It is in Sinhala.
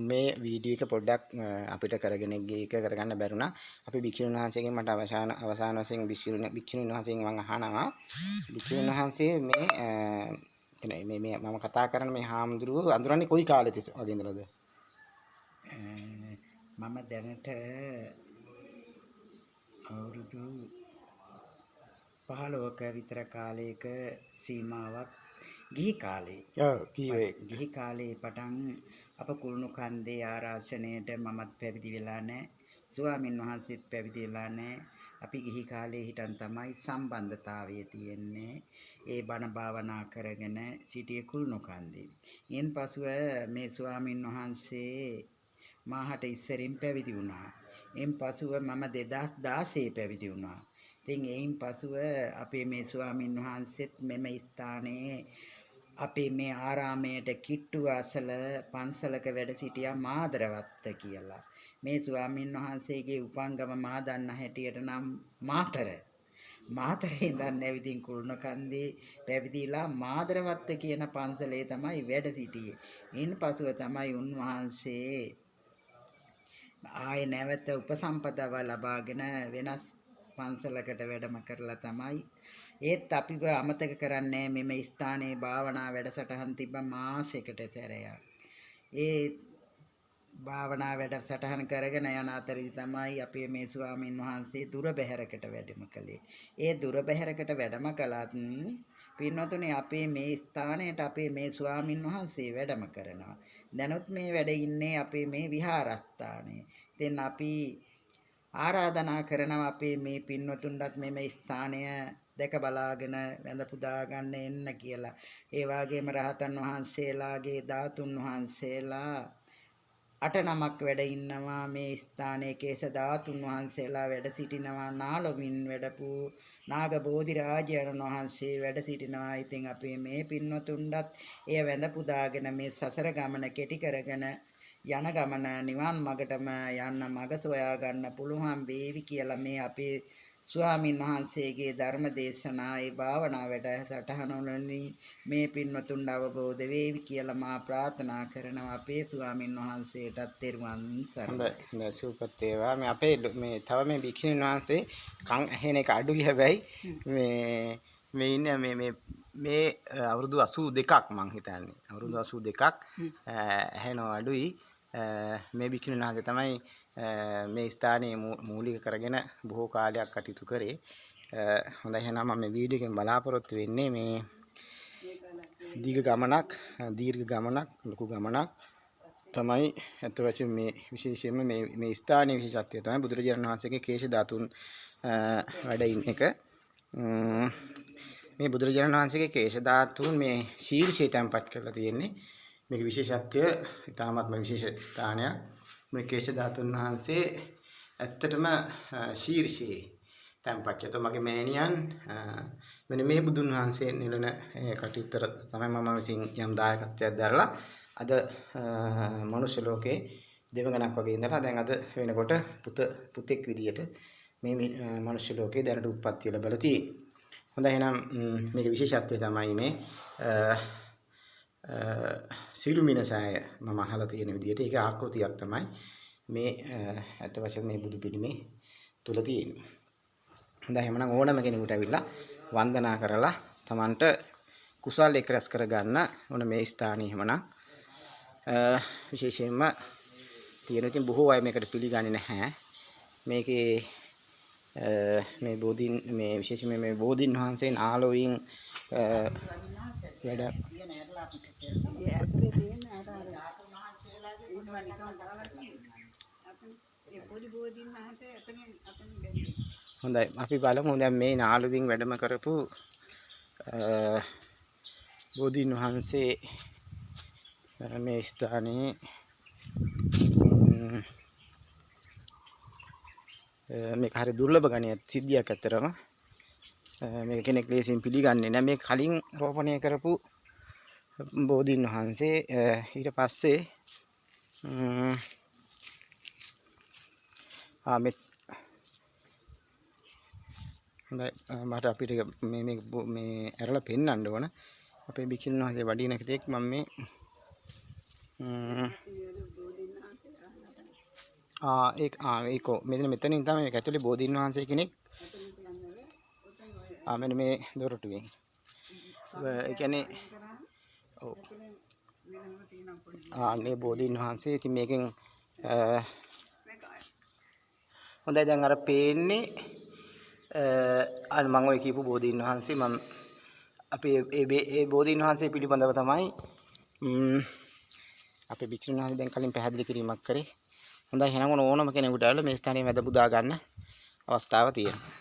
මේ වීඩියෝ එක පොඩ්ඩක් අපිට කරගන්න බැරුණා. අපි භික්ෂුන් වහන්සේගෙන් මට අවසාන වශයෙන් භික්ෂුන් වහන්සේගෙන් මම අහනවා භික්ෂුන් වහන්සේ මේ මම කතා කරන මේ හාමුදුරුවෝ අඳුරන්නේ කොයි කාලෙද වගේ ඉඳලාද? මම දැනට අවුරුදු 15ක විතර කාලයක සීමාවක් ගිහි කාලේ. ගිහි කාලේ පටන් අප කුළුණු කන්දේ ආරාසනයේට මමත් පැවිදි වෙලා නැහැ. ස්වාමින් වහන්සේත් පැවිදි වෙලා නැහැ. අපි ගිහි කාලේ හිටන් තමයි සම්බන්ධතාවය තියෙන්නේ. ඒ බණ භාවනා කරගෙන සිටියේ කුළුණු කන්දේ. ඊන් පසුව මේ ස්වාමින් වහන්සේ මාහට ඉස්සරින් පැවිදි වුණා. ඊන් පසුව මම 2016 පැවිදි වුණා. ඉතින් එයින් පසුව අපේ මේ ස්වාමින් වහන්සේත් මෙම ස්ථානයේ අපේ මේ ආරාමයට කිට්ටු අසල පන්සලක වැඩ සිටියා මාදරවත්ත කියලා. මේ ස්වාමින් වහන්සේගේ උපංගම මා දන්න හැටියට නම් මාතරේ ඉඳන් ඇවිදින් කුළුණ කන්දේ පැවිදිලා මාදරවත්ත කියන පන්සලේ තමයි වැඩ සිටියේ. ඊන් පසුව තමයි උන්වහන්සේ ආයේ නැවත උපසම්පදාව ලබාගෙන වෙනස් පන්සලකට වැඩම කරලා තමයි. ඒත් අපිව අමතක කරන්නේ මෙම ස්ථානයේ භාවනා වැඩසටහන් තිබ්බ මාසයකට සැරයක්. ඒ භාවනා වැඩසටහන් කරගෙන යන අතරේ තමයි අපේ මේ ස්වාමින් වහන්සේ දුර බැහැරකට වැඩම කළේ. ඒ දුර බැහැරකට වැඩම කළත් පින්වතුනි අපේ මේ ස්ථානයට අපේ මේ ස්වාමින් වහන්සේ වැඩම කරනවා. දැනුත් මේ වැඩ ඉන්නේ අපේ මේ විහාරස්ථානයේ. ඉතින් අපි ආරාධනා කරනවා අපේ මේ පින්වතුන්ටත් මෙම ස්ථානය දැක බලාගෙන වැඳ පුදා ගන්න එන්න කියලා. ඒ වගේම රහතන් වහන්සේලාගේ ධාතුන් වහන්සේලා 8 නමක් වැඩ ඉන්නවා මේ ස්ථානයේ. කේශ ධාතුන් වහන්සේලා වැඩ සිටිනවා. නාලොමින් වැඩපු නාග බෝධි රාජයන් වහන්සේ වැඩ සිටිනවා. ඉතින් අපේ මේ පින්වතුන්ටත් එය වැඳ පුදාගෙන මේ සසර ගමන කෙටි කරගෙන යන ගමන නිවන් මගටම යන්න මඟ සොයා ගන්න පුළුවන් වේවි කියලා මේ අපේ ස්වාමින් වහන්සේගේ ධර්ම දේශනායේ භාවනා වැඩසටහනවලින් මේ පින්වතුන්ට අවබෝධ වේවි කියලා මා ප්‍රාර්ථනා කරනවා. අපේ ස්වාමින් වහන්සේටත් තෙරුවන් සරණයි. හොඳයි සූපත් ඒවා මේ අපේ මේ තව මේ භික්ෂුන් වහන්සේ කන් ඇහෙන එක අඩුයි. හැබැයි මේ ඉන්නේ මේ අවුරුදු 82ක් මං හිතන්නේ. අවුරුදු 82ක් ඇහෙනව අඩුයි. මේ භික්ෂුන් වහන්සේ තමයි මේ ස්ථානයේ මූලික කරගෙන බොහෝ කාලයක් කටයුතු කරේ. හොඳයි එහෙනම් මම මේ වීඩියෝ එකෙන් බලාපොරොත්තු වෙන්නේ මේ දීර්ඝ ගමනක් ලොකු ගමනක් තමයි අත වශයෙන් මේ විශේෂයෙන්ම මේ ස්ථානයේ විශේෂත්වය තමයි බුදුරජාණන් වහන්සේගේ කේශ ධාතුන් වැඩ ඉන්න එක. මේ බුදුරජාණන් වහන්සේගේ කේශ ධාතුන් මේ ශීර්ෂයේ තැන්පත් කරලා තියෙන්නේ. මේක විශේෂත්වය ඉතාමත්ම විශේෂ ස්ථානයක්. මේ කේශ ධාතුන් වහන්සේ ඇත්තටම ශීර්ෂයේ තැන්පත් කරලා මගේ මෑණියන් මෙන්න මේ බුදුන් වහන්සේ නිලන කටයුත්තර තමයි මම විසින් යම් දායකත්වයක් දරලා අද මනුෂ්‍ය ලෝකේ දෙවඟනක් වගේ ඉඳලා දැන් අද වෙනකොට පුතෙක් විදියට මේ මනුෂ්‍ය ලෝකේ දැනට උත්පත්ති ලැබලා තියෙන්නේ. හොඳයි එහෙනම් මේක විශේෂත්වය තමයි මේ සිළුමිණසෑය මම අහලා තියෙන විදියට ඒක ආකෘතියක් තමයි මේ අත වශයෙන් මේ බුදු පිළිමේ තුල තියෙන්නේ. හොඳයි එහෙනම් ඕනම කෙනෙකුට ඇවිල්ලා වන්දනා කරලා Tamanට කුසල් එක් රැස් කර ගන්න ඕන මේ ස්ථානයේ එහෙමනම් විශේෂයෙන්ම තියෙන ඉතින් බොහෝ අය මේකට පිළිගන්නේ නැහැ. මේකේ මේ බෝධීන් මේ විශේෂයෙන්ම මේ බෝධීන් වහන්සේ නාලෝයින් වැඩ හොඳයි අපි බලමු දැන් මේ නාලුවින් වැඩම කරපු බෝධීන් වහන්සේ මේ ස්ථානයේ මේක හරි දුර්ලභ ගණයක් සිද්ධියක් අතරම මේක කෙනෙක් ලේසියෙන් පිළිගන්නේ නැහැ. මේ කලින් රෝපණය කරපු බෝධීන් වහන්සේ ඊට පස්සේ හොඳයි මට අපිට මේ ඇරලා පෙන්වන්න ඕන අපේ භික්ෂුන් වහන්සේ වඩින කෙනෙක් මම මේ ඒක මෙතනින් තමයි මේක ඇතුලේ බෝධීන් වහන්සේ කෙනෙක් මෙන්න මේ දොරටුවෙන් ඒ කියන්නේ ඔව් අනේ බෝධීන් වහන්සේ ඉතින් මේකෙන් හොඳයි දැන් අර පේන්නේ මම ඔය කියපු බෝධීන් වහන්සේ මම අපි ඒ බෝධීන් වහන්සේ පිළිබඳව තමයි අපේ භික්ෂුන් වහන්සේ දැන් කලින් පැහැදිලි කිරීමක් කරේ. හොඳයි එහෙනම් ඕනම කෙනෙකුට ඇවිල්ලා මේ ස්ථානයේ වැඳ පුදා ගන්න අවස්ථාව තියෙනවා.